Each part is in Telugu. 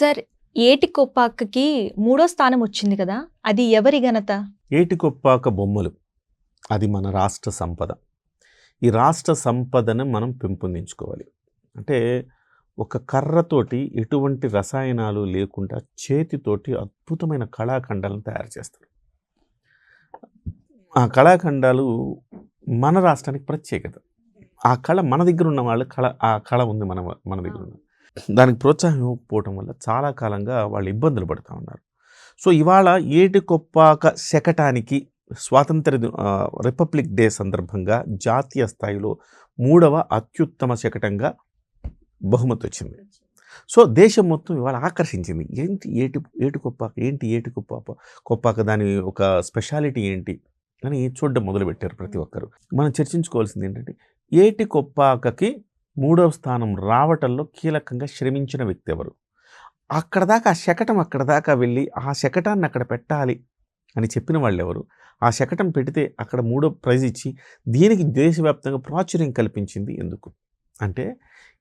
సార్ ఏటికొప్పాకకి మూడో స్థానం వచ్చింది కదా! అది ఎవరి ఘనత? ఏటికొప్పాక బొమ్మలు అది మన రాష్ట్ర సంపద. ఈ రాష్ట్ర సంపదను మనం పెంపొందించుకోవాలి. అంటే ఒక కర్రతోటి ఎటువంటి రసాయనాలు లేకుండా చేతితోటి అద్భుతమైన కళాఖండాలను తయారు చేస్తారు. ఆ కళాఖండాలు మన రాష్ట్రానికి ప్రత్యేకత. ఆ కళ మన దగ్గర ఉన్న వాళ్ళ ఆ కళ ఉంది మన దగ్గర ఉన్న. దానికి ప్రోత్సాహం ఇవ్వకపోవటం వల్ల చాలా కాలంగా వాళ్ళు ఇబ్బందులు పడుతూ ఉన్నారు. సో ఇవాళ ఏటికొప్పాక శకటానికి స్వాతంత్ర రిపబ్లిక్ డే సందర్భంగా జాతీయ స్థాయిలో 3వ అత్యుత్తమ శకటంగా బహుమతి వచ్చింది. సో దేశం మొత్తం ఇవాళ ఆకర్షించింది. ఏంటి ఏటికొప్పాక దాని ఒక స్పెషాలిటీ ఏంటి అని చూడడం మొదలుపెట్టారు ప్రతి ఒక్కరు. మనం చర్చించుకోవాల్సింది ఏంటంటే ఏటికొప్పాకకి 3వ స్థానం రావటంలో కీలకంగా శ్రమించిన వ్యక్తి ఎవరు, అక్కడ దాకా వెళ్ళి ఆ శకటాన్ని అక్కడ పెట్టాలి అని చెప్పిన వాళ్ళు ఎవరు, ఆ శకటం పెడితే అక్కడ 3వ ప్రైజ్ ఇచ్చి దీనికి దేశవ్యాప్తంగా ప్రాచుర్యం కల్పించింది ఎందుకు అంటే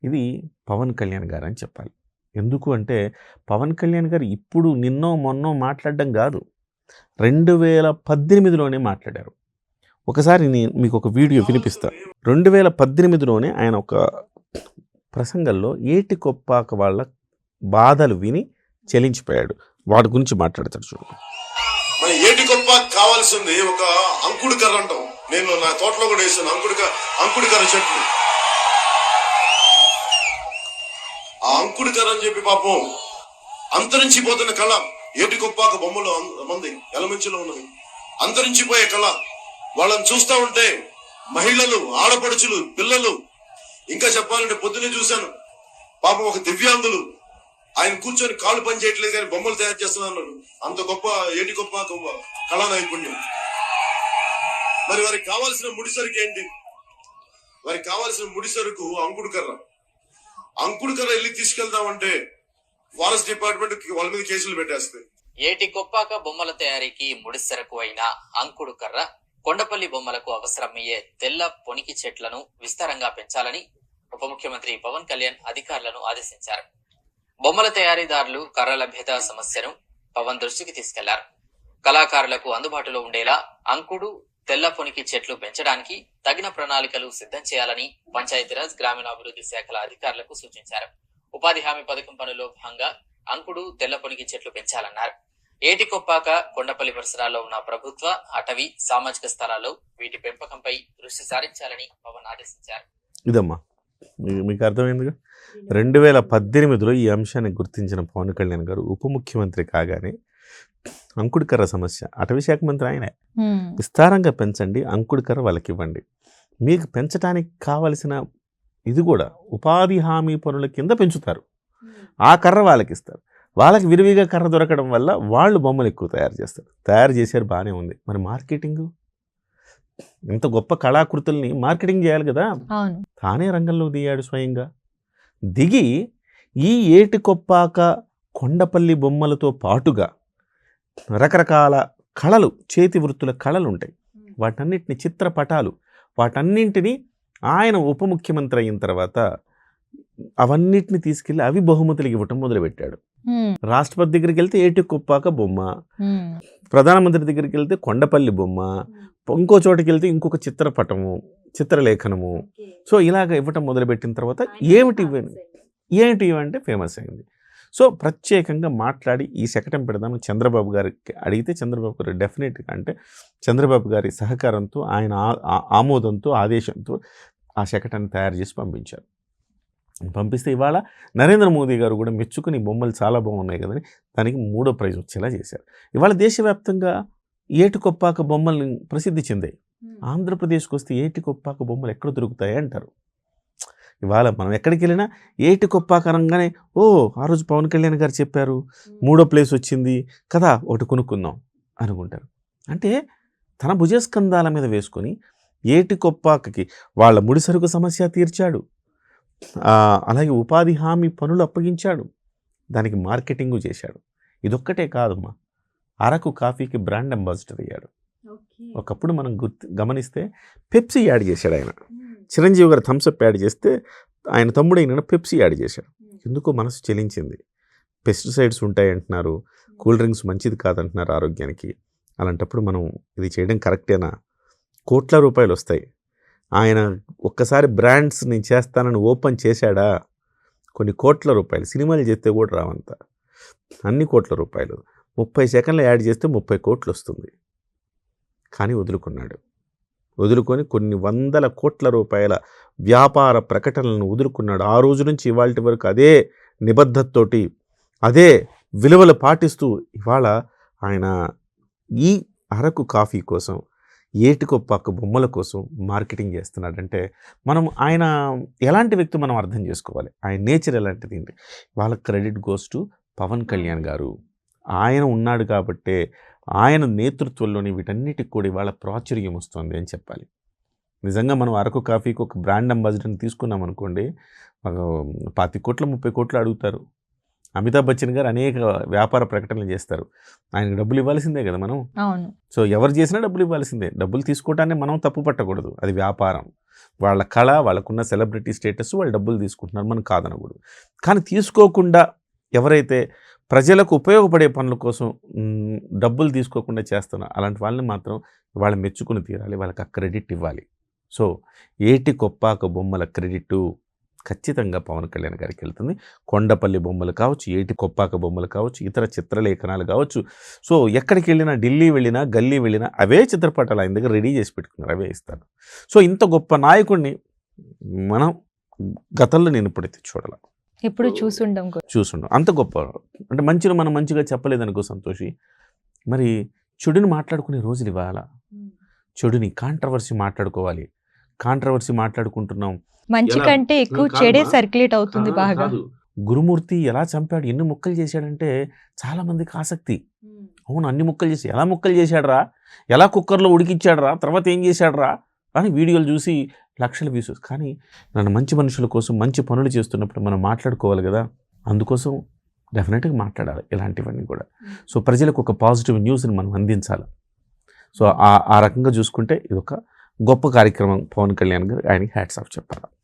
ఇది పవన్ కళ్యాణ్ గారు అని చెప్పాలి. ఎందుకు అంటే పవన్ కళ్యాణ్ గారు ఇప్పుడు నిన్నో మొన్నో మాట్లాడడం కాదు, 2018లోనే మాట్లాడారు. ఒకసారి నేను మీకు ఒక వీడియో వినిపిస్తాను. 2018లోనే ఆయన ఒక ప్రసంగంలో ఏటికొప్పాక వాళ్ళ బాధలు విని చెలించిపోయాడు. వాటి గురించి మాట్లాడతాడు చూడండి. ఏటికొప్పాక కావాల్సింది ఒక అంకుడు కర్ర అంటాం. నేను నా తోటలో కూడా వేసాను అంకుడు కర్ర చెట్లు. ఆ అంకుడు కర్ర అని చెప్పి పాపం అంతరించిపోతున్న కళ ఏటికొప్పాక బొమ్మలు మంది ఎలమంచిలో ఉన్నది అంతరించిపోయే కళ. వాళ్ళని చూస్తా ఉంటే మహిళలు, ఆడపడుచులు, పిల్లలు, ఇంకా చెప్పాలంటే పొద్దునే చూశాను పాపం ఒక దివ్యాంగులు ఆయన కూర్చొని కాళ్ళు పని చేయట్లేదు కానీ బొమ్మలు తయారు చేస్తున్నారు. అంత గొప్ప ఏటికొప్పాక కళా నైపుణ్యం. మరి వారికి కావాల్సిన ముడిసరుకు ఏంటి? వారికి కావాల్సిన ముడిసరుకు అంకుడు కర్ర వెళ్ళి తీసుకెళ్దామంటే ఫారెస్ట్ డిపార్ట్మెంట్ వాళ్ళ మీద కేసులు పెట్టేస్తాయి. ఏటికొప్పాక బొమ్మల తయారీకి ముడిసరకు అయిన అంకుడు కర్ర, కొండపల్లి బొమ్మలకు అవసరమయ్యే తెల్ల పొనికి చెట్లను విస్తారంగా పెంచాలని ఉప ముఖ్యమంత్రి పవన్ కళ్యాణ్ అధికారులను ఆదేశించారు. బొమ్మల తయారీదారులు కర్ర లభ్యత సమస్యను పవన్ దృష్టికి తీసుకెళ్లారు. కళాకారులకు అందుబాటులో ఉండేలా అంకుడు, తెల్ల పొనికి చెట్లు పెంచడానికి తగిన ప్రణాళికలు సిద్ధం చేయాలని పంచాయతీరాజ్, గ్రామీణాభివృద్ధి శాఖల అధికారులకు సూచించారు. ఉపాధి హామీ పథకం పనుల్లో భాగంగా అంకుడు, తెల్ల పొనికి చెట్లు పెంచాలన్నారు. ఏటికొప్పాక, కొండపల్లి పరిసరాల్లో ఉన్న ప్రభుత్వ, అటవీ, సామాజిక స్థలాల్లో వీటి పెంపకంపై దృష్టి సారించాలని పవన్ ఆదేశించారు. ఇదమ్మా మీకు అర్థమైందిగా. 2018లో ఈ అంశాన్ని గుర్తించిన పవన్ కళ్యాణ్ గారు ఉప ముఖ్యమంత్రి కాగానే అంకుడు కర్ర సమస్య, అటవీ శాఖ మంత్రి ఆయనే, విస్తారంగా పెంచండి, అంకుడు కర్ర వాళ్ళకి ఇవ్వండి, మీకు పెంచడానికి కావలసిన ఇది కూడా ఉపాధి హామీ పనుల కింద పెంచుతారు, ఆ కర్ర వాళ్ళకి ఇస్తారు. వాళ్ళకి విరివిగా కర్ర దొరకడం వల్ల వాళ్ళు బొమ్మలు ఎక్కువ తయారు చేశారు, బాగానే ఉంది. మరి మార్కెటింగ్, ఇంత గొప్ప కళాకృతుల్ని మార్కెటింగ్ చేయాలి కదా. తానే రంగంలో దిగాడు, స్వయంగా దిగి ఈ ఏటికొప్పాక, కొండపల్లి బొమ్మలతో పాటుగా రకరకాల కళలు, చేతి వృత్తుల కళలు ఉంటాయి, వాటన్నిటిని చిత్రపటాలు, వాటన్నింటినీ ఆయన ఉప ముఖ్యమంత్రి అయిన తర్వాత అవన్నిటిని తీసుకెళ్ళి అవి బహుమతులు ఇవ్వటం మొదలుపెట్టాడు. రాష్ట్రపతి దగ్గరికి వెళ్తే ఏటికొప్పాక బొమ్మ, ప్రధానమంత్రి దగ్గరికి వెళ్తే కొండపల్లి బొమ్మ, ఇంకో చోటుకి వెళ్తే ఇంకొక చిత్రపటము, చిత్రలేఖనము. సో ఇలాగ ఇవ్వటం మొదలుపెట్టిన తర్వాత ఏమిటి ఇవంటే ఫేమస్ అయింది. సో ప్రత్యేకంగా మాట్లాడి ఈ శకటం పెడదామని చంద్రబాబు గారికి అడిగితే చంద్రబాబు గారు డెఫినెట్గా, అంటే చంద్రబాబు గారి సహకారంతో, ఆయన ఆమోదంతో, ఆదేశంతో ఆ శకటాన్ని తయారు చేసి పంపిస్తే ఇవాళ నరేంద్ర మోదీ గారు కూడా మెచ్చుకుని బొమ్మలు చాలా బాగున్నాయి కదని దానికి 3వ ప్రైజ్ వచ్చేలా చేశారు. ఇవాళ దేశవ్యాప్తంగా ఏటికొప్పాక బొమ్మల్ని ప్రసిద్ధి చెందాయి. ఆంధ్రప్రదేశ్కి వస్తే ఏటికొప్పాక బొమ్మలు ఎక్కడ దొరుకుతాయి అంటారు. ఇవాళ మనం ఎక్కడికి వెళ్ళినా ఏటికొప్పాక అనగానే ఆ రోజు పవన్ కళ్యాణ్ గారు చెప్పారు 3వ ప్లేస్ వచ్చింది కదా, ఒకటి కొనుక్కుందాం అనుకుంటారు. అంటే తన భుజస్కంధాల మీద వేసుకొని ఏటికొప్పాకకి వాళ్ళ ముడిసరుకు సమస్య తీర్చాడు, అలాగే ఉపాధి హామీ పనులు అప్పగించాడు, దానికి మార్కెటింగు చేశాడు. ఇదొక్కటే కాదమ్మా, అరకు కాఫీకి బ్రాండ్ అంబాసిడర్ అయ్యాడు. ఒకప్పుడు మనం గమనిస్తే పెప్సీ యాడ్ చేశాడు ఆయన. చిరంజీవి గారు థమ్స్అప్ యాడ్ చేస్తే ఆయన తమ్ముడైన పెప్సీ యాడ్ చేశాడు. ఎందుకో మనసు చెలించింది. పెస్టిసైడ్స్ ఉంటాయి అంటున్నారు, కూల్ డ్రింక్స్ మంచిది కాదంటున్నారు ఆరోగ్యానికి. అలాంటప్పుడు మనం ఇది చేయడం కరెక్టేనా? కోట్ల రూపాయలు వస్తాయి. ఆయన ఒక్కసారి బ్రాండ్స్ నేను చేస్తానని ఓపెన్ చేశాడా? కొన్ని కోట్ల రూపాయలు, సినిమాలు చేస్తే కూడా రావంత, అన్ని కోట్ల రూపాయలు. 30 సెకండ్లు యాడ్ చేస్తే 30 కోట్లు వస్తుంది. కానీ వదులుకున్నాడు. వదులుకొని కొన్ని వందల కోట్ల రూపాయల వ్యాపార ప్రకటనలను వదులుకున్నాడు. ఆ రోజు నుంచి ఇవాళ వరకు అదే నిబద్ధతతోటి, అదే విలువలు పాటిస్తూ ఇవాళ ఆయన ఈ అరకు కాఫీ కోసం, ఏటికొప్పాక బొమ్మల కోసం మార్కెటింగ్ చేస్తున్నాడంటే మనం ఆయన ఎలాంటి వ్యక్తి మనం అర్థం చేసుకోవాలి. ఆయన నేచర్ ఎలాంటిది ఏంటి? వాళ్ళ credit goes to Pawan Kalyan garu. ఆయన ఉన్నాడు కాబట్టే, ఆయన నేతృత్వంలోని వీటన్నిటికి కూడా ఇవాళ ప్రాచుర్యం వస్తుంది అని చెప్పాలి. నిజంగా మనం అరకు కాఫీకి ఒక బ్రాండ్ అంబాసిడర్ని తీసుకున్నాం అనుకోండి, 25 కోట్లు 30 కోట్లు అడుగుతారు. అమితాబ్ బచ్చన్ గారు అనేక వ్యాపార ప్రకటనలు చేస్తారు. ఆయనకు డబ్బులు ఇవ్వాల్సిందే కదా మనం. అవును. సో ఎవరు చేసినా డబ్బులు ఇవ్వాల్సిందే. డబ్బులు తీసుకోవటాన్ని మనం తప్పు పట్టకూడదు. అది వ్యాపారం. వాళ్ళ కళ, వాళ్ళకున్న సెలబ్రిటీ స్టేటస్, వాళ్ళు డబ్బులు తీసుకుంటున్నారు, మనం కాదనకూడదు. కానీ తీసుకోకుండా ఎవరైతే ప్రజలకు ఉపయోగపడే పనుల కోసం డబ్బులు తీసుకోకుండా చేస్తున్నారు, అలాంటి వాళ్ళని మాత్రం వాళ్ళు మెచ్చుకుని తీరాలి, వాళ్ళకి ఆ క్రెడిట్ ఇవ్వాలి. సో ఏటికొప్పాక బొమ్మల క్రెడిట్ ఖచ్చితంగా పవన్ కళ్యాణ్ గారికి వెళ్తుంది. కొండపల్లి బొమ్మలు కావచ్చు, ఏటికొప్పాక బొమ్మలు కావచ్చు, ఇతర చిత్రలేఖనాలు కావచ్చు. సో ఎక్కడికి వెళ్ళినా, ఢిల్లీ వెళ్ళినా, గల్లీ వెళ్ళినా అవే చిత్రపటాలు ఆయన దగ్గర రెడీ చేసి పెట్టుకున్నారు, అవే ఇస్తారు. సో ఇంత గొప్ప నాయకుడిని మనం గతంలో నేను ఇప్పుడైతే చూడాలి, ఎప్పుడు చూసుండం. అంత గొప్ప అంటే మంచిని మనం మంచిగా చెప్పలేదనుకో సంతోషి, మరి చెడుని మాట్లాడుకునే రోజులు ఇవాళ. చెడుని కాంట్రవర్సీ మాట్లాడుకోవాలి. కాంట్రవర్సీ మాట్లాడుకుంటున్నాం, మంచి ఎలా? కంటే ఎక్కువ కాదమ్మా. చెడే సర్క్యులేట్ అవుతుంది బాగా. కాదు, గురుమూర్తి ఎలా చంపాడు, ఎన్ని ముక్కలు చేశాడంటే చాలా మందికి ఆసక్తి. అవును, అన్ని ముక్కలు చేసి, ఎలా ముక్కలు చేశాడరా, ఎలా కుక్కర్లో ఉడికిచ్చాడరా, తర్వాత ఏం చేశాడరా అని వీడియోలు చూసి లక్షల వ్యూస్. కానీ నన్ను మంచి మనుషుల కోసం మంచి పనులు చేస్తున్నప్పుడు మనం మాట్లాడుకోవాలి కదా. అందుకోసం డెఫినెట్గా మాట్లాడాలి ఇలాంటివన్నీ కూడా. సో ప్రజలకు ఒక పాజిటివ్ న్యూస్ని మనం అందించాలి. సో ఆ రకంగా చూసుకుంటే ఇది ఒక గొప్ప కార్యక్రమం. పవన్ కళ్యాణ్ గారు, ఆయనకి హ్యాట్స్ ఆఫ్ చెప్పాలి.